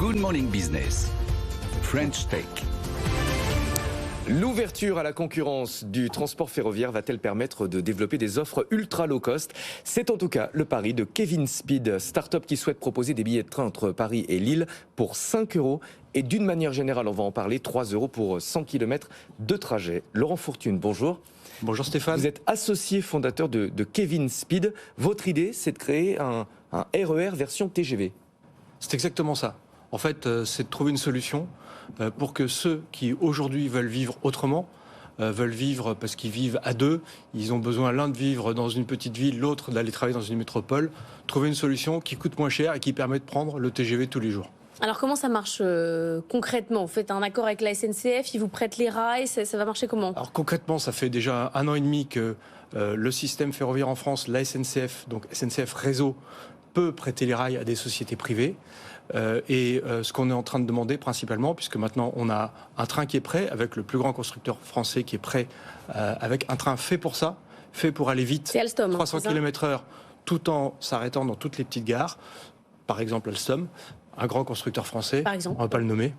Good Morning Business, French Tech. L'ouverture à la concurrence du transport ferroviaire va-t-elle permettre de développer des offres ultra low cost? C'est en tout cas le pari de Kevin Speed, start-up qui souhaite proposer des billets de train entre Paris et Lille pour 5 € et d'une manière générale, on va en parler, 3 € pour 100 km de trajet. Laurent Fortune, bonjour. Bonjour Stéphane. Vous êtes associé fondateur de Kevin Speed. Votre idée, c'est de créer un RER version TGV. C'est exactement ça. En fait, c'est de trouver une solution pour que ceux qui aujourd'hui veulent vivre autrement, veulent vivre parce qu'ils vivent à deux, ils ont besoin l'un de vivre dans une petite ville, l'autre d'aller travailler dans une métropole, trouver une solution qui coûte moins cher et qui permet de prendre le TGV tous les jours. Alors comment ça marche concrètement? Vous faites un accord avec la SNCF, ils vous prêtent les rails, ça va marcher comment? Alors concrètement, ça fait déjà 1 an et demi que le système ferroviaire en France, la SNCF, donc SNCF Réseau, peut prêter les rails à des sociétés privées. Ce qu'on est en train de demander principalement, puisque maintenant on a un train qui est prêt, avec le plus grand constructeur français qui est prêt, avec un train fait pour ça, fait pour aller vite, Alstom, 300 km/h, tout en s'arrêtant dans toutes les petites gares, par exemple Alstom, un grand constructeur français, on ne va pas le nommer.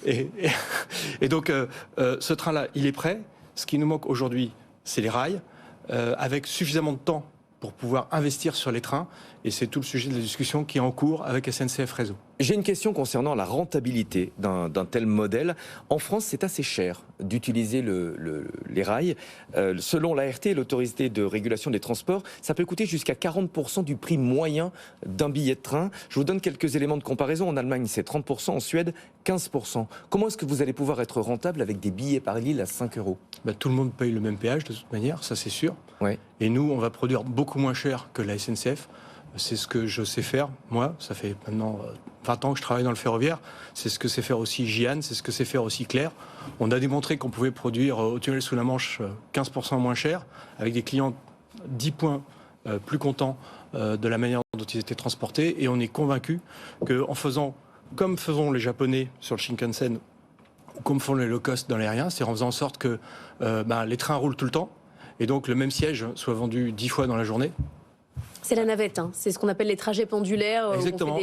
Et donc ce train-là, il est prêt. Ce qui nous manque aujourd'hui, c'est les rails, avec suffisamment de temps pour pouvoir investir sur les trains. Et c'est tout le sujet de la discussion qui est en cours avec SNCF Réseau. J'ai une question concernant la rentabilité d'un tel modèle. En France, c'est assez cher d'utiliser les rails. Selon l'ART, l'autorité de régulation des transports, ça peut coûter jusqu'à 40% du prix moyen d'un billet de train. Je vous donne quelques éléments de comparaison. En Allemagne, c'est 30%, en Suède, 15%. Comment est-ce que vous allez pouvoir être rentable avec des billets par Lille à 5 €? Tout le monde paye le même péage de toute manière, ça c'est sûr. Ouais. Et nous, on va produire beaucoup moins cher que la SNCF. C'est ce que je sais faire, moi. Ça fait maintenant 20 ans que je travaille dans le ferroviaire. C'est ce que sait faire aussi Jian, c'est ce que sait faire aussi Claire. On a démontré qu'on pouvait produire au tunnel sous la Manche 15% moins cher, avec des clients 10 points plus contents de la manière dont ils étaient transportés. Et on est convaincu qu'en faisant, comme font les Japonais sur le Shinkansen, ou comme font les low cost dans l'aérien, c'est en faisant en sorte que les trains roulent tout le temps, et donc le même siège soit vendu 10 fois dans la journée. C'est la navette, hein. C'est ce qu'on appelle les trajets pendulaires. Exactement.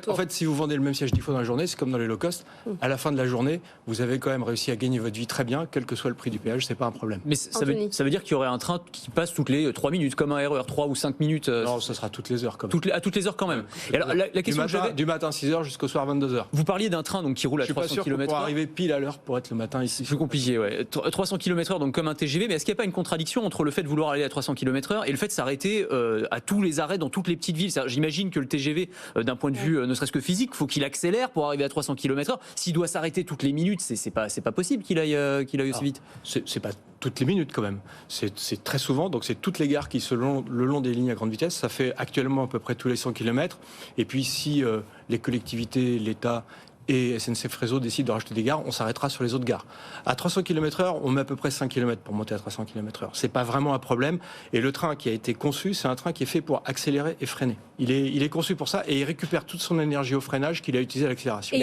En fait, si vous vendez le même siège 10 fois dans la journée, c'est comme dans les low cost. À la fin de la journée, vous avez quand même réussi à gagner votre vie très bien, quel que soit le prix du péage, c'est pas un problème. Mais ça veut dire qu'il y aurait un train qui passe toutes les 3 minutes, comme un RER, 3 ou 5 minutes. Non, ça sera toutes les heures quand même. À toutes les heures quand même. Et alors, la question du matin 6h jusqu'au soir 22h. Vous parliez d'un train donc, qui roule à 300 km/h. Pour arriver pile à l'heure pour être le matin ici. C'est plus compliqué, ouais. 300 km/h, donc comme un TGV, mais est-ce qu'il n'y a pas une contradiction entre le fait de vouloir aller à 300 km/h et le fait de s'arrêter à tous les arrêts dans toutes les petites villes? J'imagine que le TGV, d'un point de vue ne serait-ce que physique, il faut qu'il accélère pour arriver à 300 km/h. S'il doit s'arrêter toutes les minutes, c'est pas possible qu'il aille aussi vite. C'est pas toutes les minutes quand même. C'est très souvent, donc c'est toutes les gares qui sont le long des lignes à grande vitesse. Ça fait actuellement à peu près tous les 100 km. Et puis si les collectivités, l'État et SNCF Réseau décident de rajouter des gares, on s'arrêtera sur les autres gares. À 300 km/h, on met à peu près 5 km pour monter à 300 km/h. C'est pas vraiment un problème. Et le train qui a été conçu, c'est un train qui est fait pour accélérer et freiner. Il est conçu pour ça et il récupère toute son énergie au freinage qu'il a utilisé à l'accélération. Et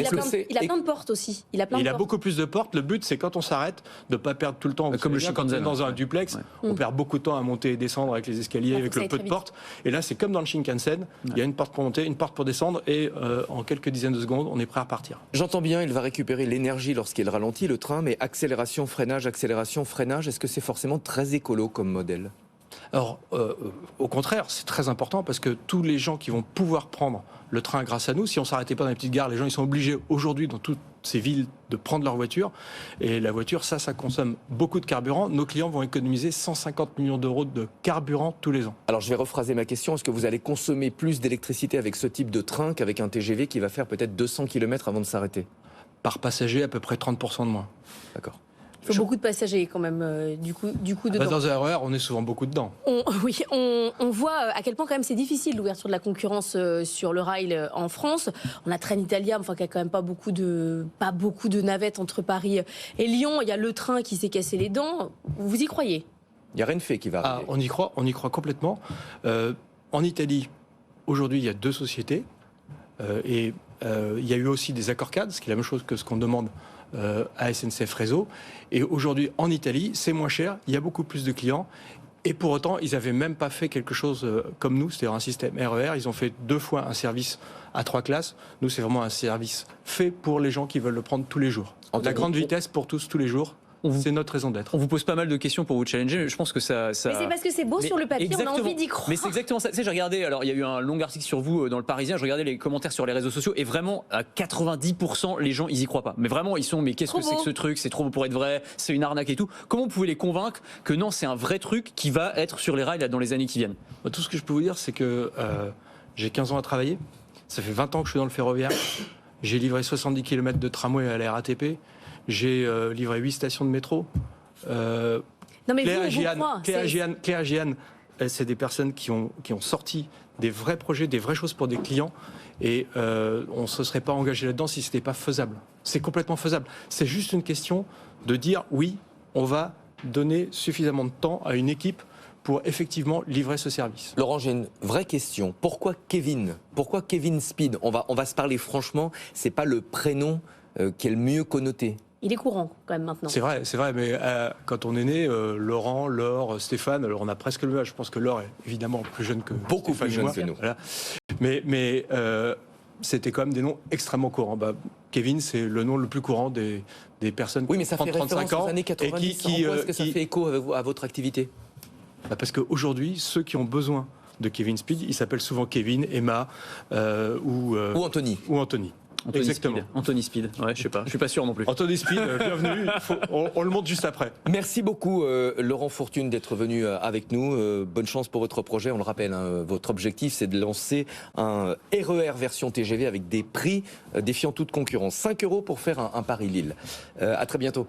il a plein de portes aussi. Il a beaucoup plus de portes. Le but, c'est quand on s'arrête, de ne pas perdre tout le temps. Comme le Shinkansen. Dans un duplex, on perd beaucoup de temps à monter et descendre avec les escaliers, avec le peu de portes. Et là, c'est comme dans le Shinkansen. Il y a une porte pour monter, une porte pour descendre et en quelques dizaines de secondes, on est prêt à repartir. J'entends bien, il va récupérer l'énergie lorsqu'il ralentit le train, mais accélération, freinage, est-ce que c'est forcément très écolo comme modèle? Alors, au contraire, c'est très important parce que tous les gens qui vont pouvoir prendre le train grâce à nous, si on ne s'arrêtait pas dans les petites gares, les gens ils sont obligés aujourd'hui dans toutes ces villes de prendre leur voiture. Et la voiture, ça consomme beaucoup de carburant. Nos clients vont économiser 150 millions d'euros de carburant tous les ans. Alors, je vais rephraser ma question. Est-ce que vous allez consommer plus d'électricité avec ce type de train qu'avec un TGV qui va faire peut-être 200 km avant de s'arrêter? Par passager, à peu près 30% de moins. D'accord. Il faut beaucoup de passagers quand même, du coup dedans. Dans un RER, on est souvent beaucoup dedans. On voit à quel point quand même c'est difficile l'ouverture de la concurrence sur le rail en France. On a Trenitalia, qui a quand même pas beaucoup de navettes entre Paris et Lyon. Il y a le train qui s'est cassé les dents. Vous y croyez? Il y a Renfe qui va arriver. On y croit complètement. En Italie, aujourd'hui, il y a 2 sociétés. Il y a eu aussi des accords cadres, ce qui est la même chose que ce qu'on demande à SNCF Réseau. Et aujourd'hui, en Italie, c'est moins cher, il y a beaucoup plus de clients. Et pour autant, ils n'avaient même pas fait quelque chose comme nous, c'est-à-dire un système RER. Ils ont fait 2 fois un service à 3 classes. Nous, c'est vraiment un service fait pour les gens qui veulent le prendre tous les jours. La grande vitesse pour tous, tous les jours. C'est notre raison d'être. On vous pose pas mal de questions pour vous challenger, mais je pense que ça... Mais c'est parce que c'est beau sur le papier, on a envie d'y croire. Mais c'est exactement ça. Tu sais, j'ai regardé, alors il y a eu un long article sur vous dans le Parisien, je regardais les commentaires sur les réseaux sociaux, et vraiment, à 90%, les gens, ils y croient pas. Mais vraiment, ils sont, mais qu'est-ce que c'est que ce truc? C'est trop beau pour être vrai, c'est une arnaque et tout. Comment vous pouvez les convaincre que non, c'est un vrai truc qui va être sur les rails là, dans les années qui viennent? Tout ce que je peux vous dire, c'est que j'ai 15 ans à travailler. Ça fait 20 ans que je suis dans le ferroviaire. J'ai livré 70 km de tramway à la RATP. J'ai livré 8 stations de métro. Non mais Cléa Giane, c'est des personnes qui ont sorti des vrais projets, des vraies choses pour des clients, et on ne se serait pas engagé là-dedans si ce n'était pas faisable. C'est complètement faisable. C'est juste une question de dire oui, on va donner suffisamment de temps à une équipe pour effectivement livrer ce service. Laurent, j'ai une vraie question. Pourquoi Kevin Speed? On va se parler franchement, c'est pas le prénom qui est le mieux connoté. Il est courant quand même maintenant. C'est vrai, mais quand on est né, Laurent, Laure, Stéphane, alors on a presque le même âge. Je pense que Laure est évidemment plus jeune que beaucoup Stéphane plus jeune que nous. Voilà. Mais c'était quand même des noms extrêmement courants. Kevin, c'est le nom le plus courant des personnes oui, mais ça fait 35 référence ans aux années 90. Est-ce que ça fait écho à votre activité? Parce qu'aujourd'hui, ceux qui ont besoin de Kevin Speed, ils s'appellent souvent Kevin, Emma ou Anthony. Ou Anthony. Anthony Exactement. Speed. Anthony Speed. Ouais, je sais pas. Je suis pas sûr non plus. Anthony Speed, bienvenue. On le montre juste après. Merci beaucoup, Laurent Fortune, d'être venu avec nous. Bonne chance pour votre projet. On le rappelle, hein, votre objectif, c'est de lancer un RER version TGV avec des prix défiant toute concurrence. 5 € pour faire un Paris-Lille. À très bientôt.